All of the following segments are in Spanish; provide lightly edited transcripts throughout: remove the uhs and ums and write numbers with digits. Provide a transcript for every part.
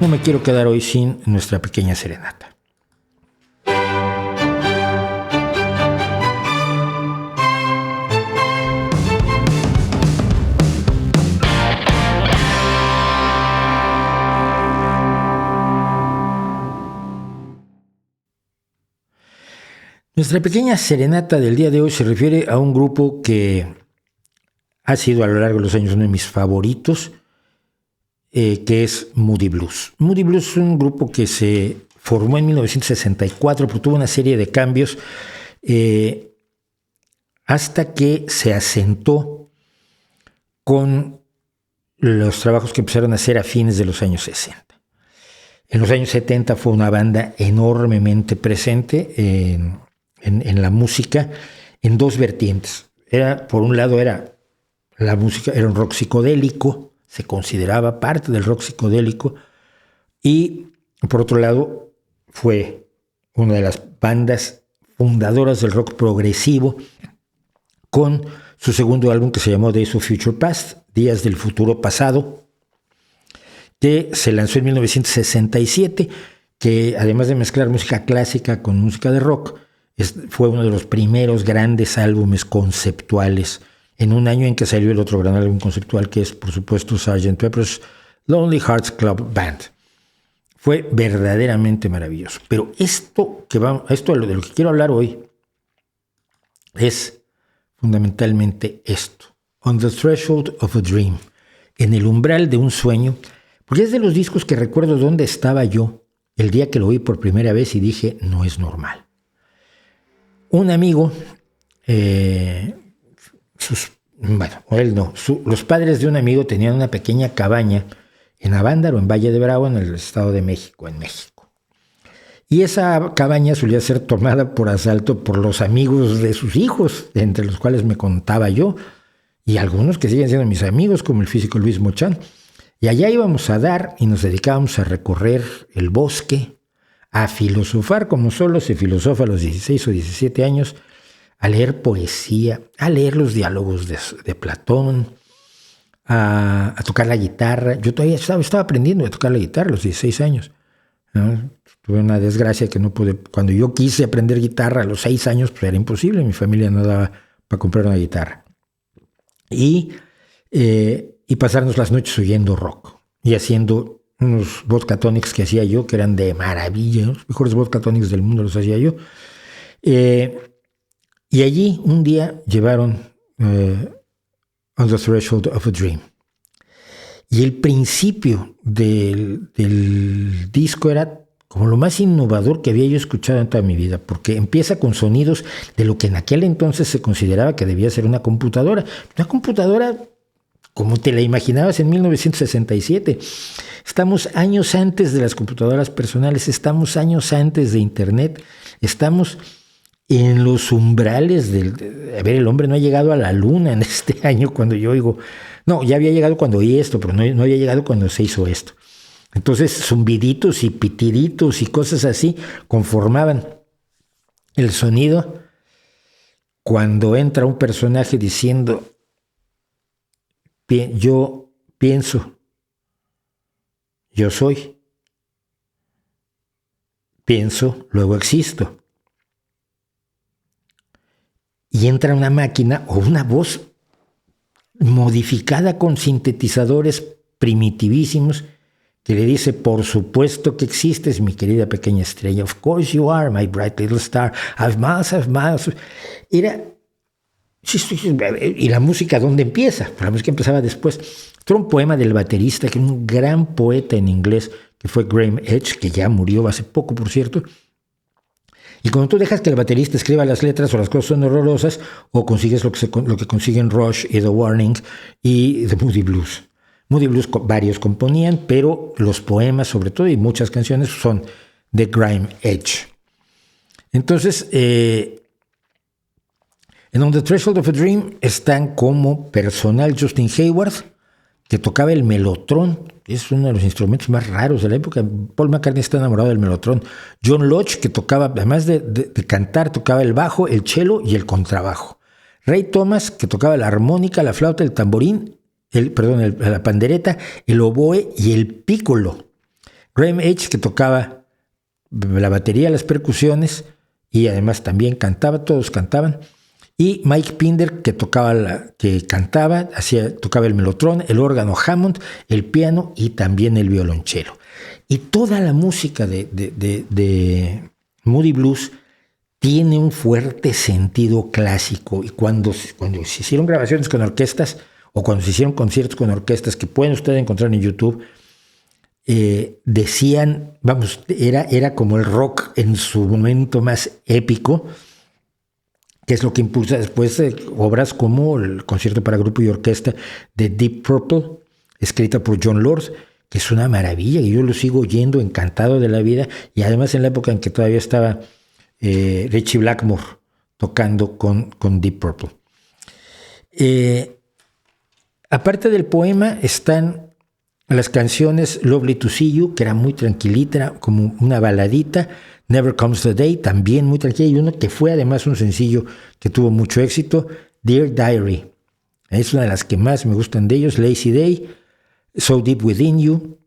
no me quiero quedar hoy sin nuestra pequeña serenata. Nuestra pequeña serenata del día de hoy se refiere a un grupo que ha sido a lo largo de los años uno de mis favoritos, que es Moody Blues. Moody Blues es un grupo que se formó en 1964, pero tuvo una serie de cambios hasta que se asentó con los trabajos que empezaron a hacer a fines de los años 60. En los años 70 fue una banda enormemente presente en la música en dos vertientes. Por un lado la música era un rock psicodélico, se consideraba parte del rock psicodélico, y por otro lado fue una de las bandas fundadoras del rock progresivo, con su segundo álbum que se llamó Days of Future Past, Días del Futuro Pasado, que se lanzó en 1967, que además de mezclar música clásica con música de rock, fue uno de los primeros grandes álbumes conceptuales, en un año en que salió el otro gran álbum conceptual, que es, por supuesto, Sgt. Pepper's Lonely Hearts Club Band. Fue verdaderamente maravilloso. Pero esto de lo que quiero hablar hoy es fundamentalmente esto: On the Threshold of a Dream, en el umbral de un sueño, porque es de los discos que recuerdo dónde estaba yo el día que lo oí por primera vez y dije, no es normal. Un amigo, los padres de un amigo tenían una pequeña cabaña en Avándaro, en Valle de Bravo, en el Estado de México, en México. Y esa cabaña solía ser tomada por asalto por los amigos de sus hijos, entre los cuales me contaba yo, y algunos que siguen siendo mis amigos, como el físico Luis Mochán. Y allá íbamos a dar y nos dedicábamos a recorrer el bosque, a filosofar como solo se filosofa a los 16 o 17 años, a leer poesía, a leer los diálogos de Platón, a tocar la guitarra. Yo todavía estaba aprendiendo a tocar la guitarra a los 16 años. ¿No? Tuve una desgracia que no pude. Cuando yo quise aprender guitarra a los 6 años, pues era imposible. Mi familia no daba para comprar una guitarra. Y pasarnos las noches oyendo rock y haciendo unos vodka tonics que hacía yo, que eran de maravilla, los mejores vodka tonics del mundo los hacía yo. Y allí un día llevaron On the Threshold of a Dream. Y el principio del disco era como lo más innovador que había yo escuchado en toda mi vida, porque empieza con sonidos de lo que en aquel entonces se consideraba que debía ser una computadora. Una computadora como te la imaginabas en 1967. Estamos años antes de las computadoras personales, estamos años antes de Internet, estamos en los umbrales a ver, el hombre no ha llegado a la luna en este año cuando yo oigo. No, ya había llegado cuando oí esto, pero no había llegado cuando se hizo esto. Entonces, zumbiditos y pitiditos y cosas así conformaban el sonido cuando entra un personaje diciendo: yo pienso, yo soy, pienso, luego existo. Y entra una máquina o una voz modificada con sintetizadores primitivísimos que le dice: por supuesto que existes, mi querida pequeña estrella. Of course you are, my bright little star. I've miles. Y la música, ¿dónde empieza? La música empezaba después. Esto era un poema del baterista, que era un gran poeta en inglés, que fue Graham Edge, que ya murió hace poco, por cierto. Y cuando tú dejas que el baterista escriba las letras, o las cosas son horrorosas, o consigues lo que consiguen Rush y The Warning y The Moody Blues. Moody Blues varios componían, pero los poemas sobre todo y muchas canciones son de Graham Edge. Entonces, en On the Threshold of a Dream están como personal Justin Hayward, que tocaba el melotrón, es uno de los instrumentos más raros de la época. Paul McCartney está enamorado del melotrón. John Lodge, que tocaba, además de cantar, tocaba el bajo, el cello y el contrabajo. Ray Thomas, que tocaba la armónica, la flauta, el tamborín, la pandereta, el oboe y el pícolo. Graham Edge, que tocaba la batería, las percusiones y además también cantaba, todos cantaban. Y Mike Pinder, que tocaba tocaba el melotron, el órgano Hammond, el piano y también el violonchelo. Y toda la música de Moody Blues tiene un fuerte sentido clásico. Y cuando se hicieron grabaciones con orquestas o cuando se hicieron conciertos con orquestas que pueden ustedes encontrar en YouTube, decían, era como el rock en su momento más épico, que es lo que impulsa después obras como el concierto para grupo y orquesta de Deep Purple, escrita por John Lord, que es una maravilla, y yo lo sigo oyendo encantado de la vida, y además en la época en que todavía estaba Ritchie Blackmore tocando con Deep Purple. Aparte del poema están las canciones Lovely to See You, que era muy tranquilita, era como una baladita. Never Comes the Day, también muy tranquila, y uno que fue además un sencillo que tuvo mucho éxito, Dear Diary. Es una de las que más me gustan de ellos. Lazy Day, So Deep Within You,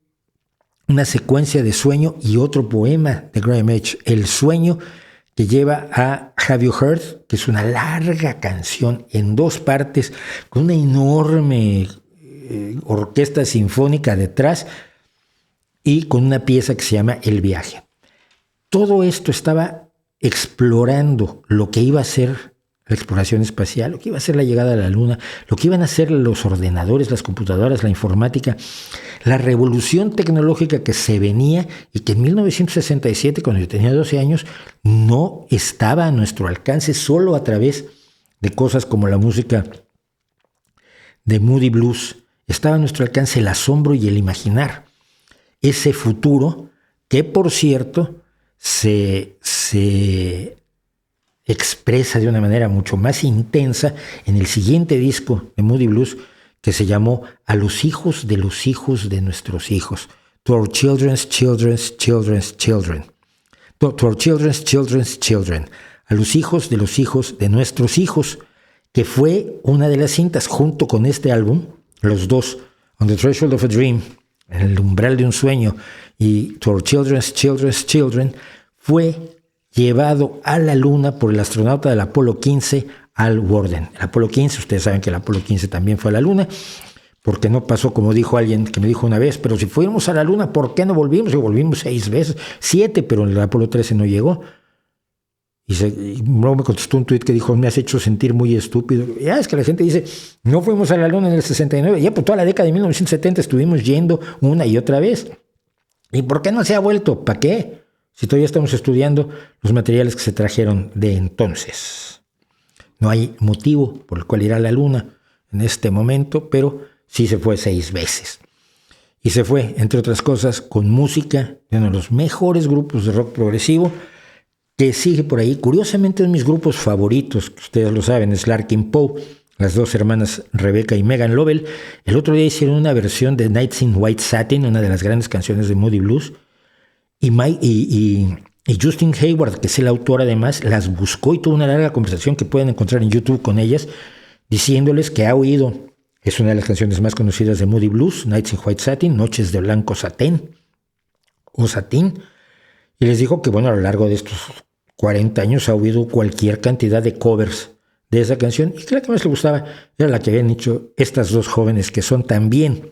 una secuencia de sueño y otro poema de Graham Edge, El Sueño, que lleva a Have You Heard, que es una larga canción en 2 partes, con una enorme orquesta sinfónica detrás y con una pieza que se llama El Viaje. Todo esto estaba explorando lo que iba a ser la exploración espacial, lo que iba a ser la llegada a la Luna, lo que iban a ser los ordenadores, las computadoras, la informática, la revolución tecnológica que se venía y que en 1967, cuando yo tenía 12 años, no estaba a nuestro alcance, solo a través de cosas como la música de Moody Blues. Estaba a nuestro alcance el asombro y el imaginar ese futuro que, por cierto, se expresa de una manera mucho más intensa en el siguiente disco de Moody Blues, que se llamó A los hijos de nuestros hijos. To our children's children's children's children. To our children's children's children. A los hijos de nuestros hijos, que fue una de las cintas junto con este álbum, los dos, On the Threshold of a Dream, en el umbral de un sueño, y To our children's children's children, fue llevado a la Luna por el astronauta del Apolo 15, Al Worden. El Apolo 15, ustedes saben que el Apolo 15 también fue a la Luna, porque no pasó como dijo alguien que me dijo una vez, pero si fuimos a la Luna, ¿por qué no volvimos? Y volvimos 6 veces, 7, pero el Apolo 13 no llegó. Y luego me contestó un tuit que dijo, me has hecho sentir muy estúpido. Ya es que la gente dice, no fuimos a la Luna en el 69, ya por toda la década de 1970 estuvimos yendo una y otra vez. ¿Y por qué no se ha vuelto? ¿Para qué? Si todavía estamos estudiando los materiales que se trajeron de entonces. No hay motivo por el cual ir a la Luna en este momento, pero sí se fue 6 veces. Y se fue, entre otras cosas, con música de uno de los mejores grupos de rock progresivo que sigue por ahí. Curiosamente, uno de mis grupos favoritos, que ustedes lo saben, es Larkin Poe, las 2 hermanas Rebecca y Megan Lovell. El otro día hicieron una versión de Nights in White Satin, una de las grandes canciones de Moody Blues. Y Justin Hayward, que es el autor además, las buscó y tuvo una larga conversación que pueden encontrar en YouTube con ellas, diciéndoles que ha oído, es una de las canciones más conocidas de Moody Blues, Nights in White Satin, Noches de Blanco Satén, o Satín, y les dijo que bueno, a lo largo de estos 40 años ha oído cualquier cantidad de covers de esa canción, y que la que más le gustaba era la que habían hecho estas 2 jóvenes, que son también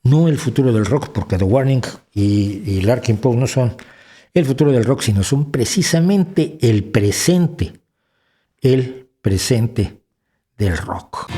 no el futuro del rock, porque The Warning y Larkin Poe no son el futuro del rock, sino son precisamente el presente del rock.